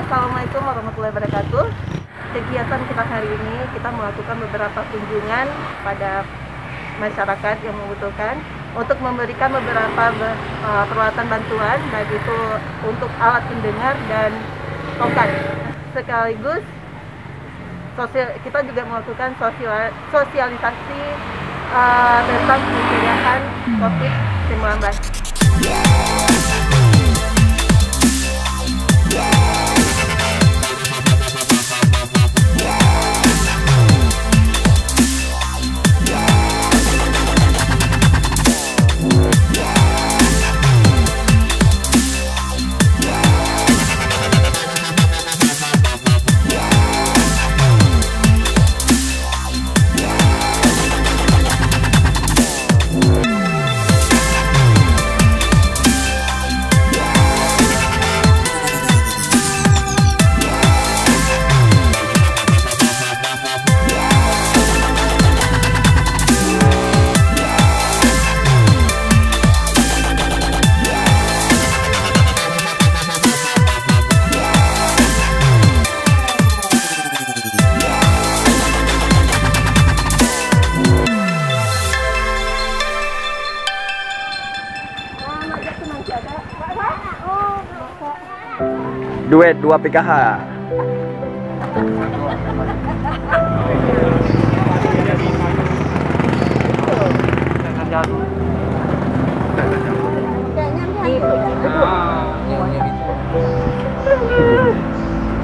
Assalamualaikum warahmatullahi wabarakatuh. Kegiatan kita hari ini, kita melakukan beberapa kunjungan pada masyarakat yang membutuhkan untuk memberikan beberapa peralatan bantuan, baik itu untuk alat pendengar dan tongkat. Sekaligus kita juga melakukan sosialisasi tentang pencegahan COVID-19. Duet 2 PKH.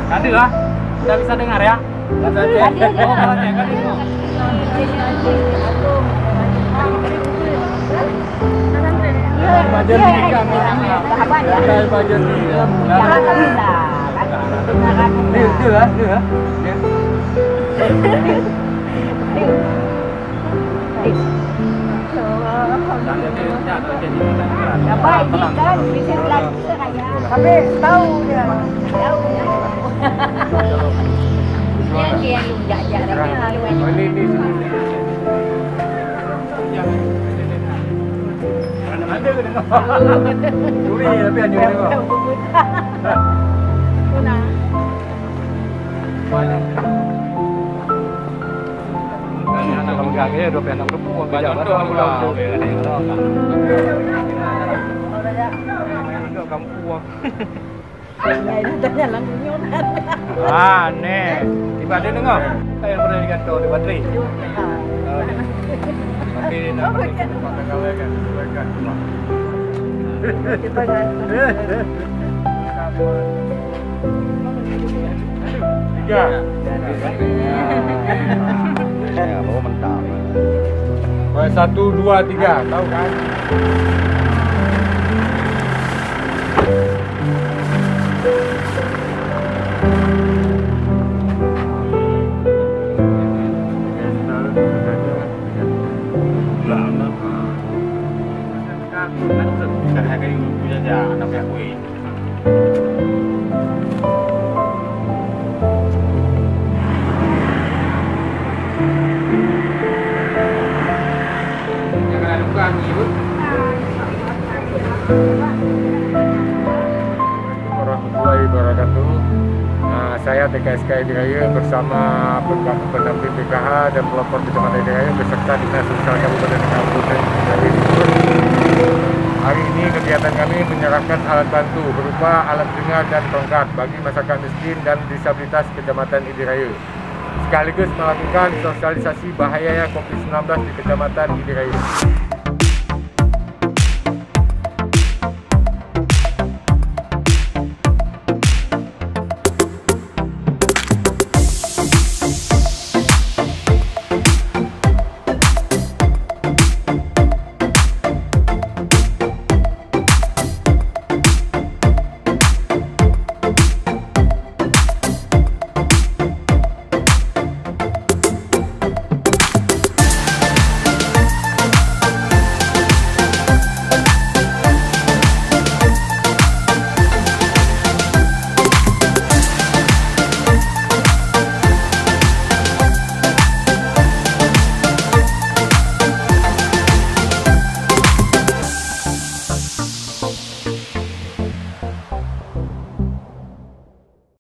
Tadi lah, kita bisa dengar ya. Tapi tahu dia. Dia yang jajak Curi tapi hanya tengok. Anak mengganggu dua anak berpuang berjalan kamu puang. Aneh. Tiba ada dengar. Kayak pernah di kantor di baterai. Tapi nak pakai kawai kan sebaiknya cuma. Kita kan. Tiga. Ya, bawa mentah. 1, 2, 3, tahu kan? Warahmatullahi wabarakatuh. Saya TKSK Idiraya bersama pendamping PKH dan pelopor Kecamatan Idiraya beserta Dinas Sosial Kabupaten Kabupaten Hari ini kegiatan kami menyerahkan alat bantu berupa alat dengar dan tongkat bagi masyarakat miskin dan disabilitas Kecamatan Idiraya, sekaligus melakukan sosialisasi bahayanya COVID-19 di Kecamatan Idiraya.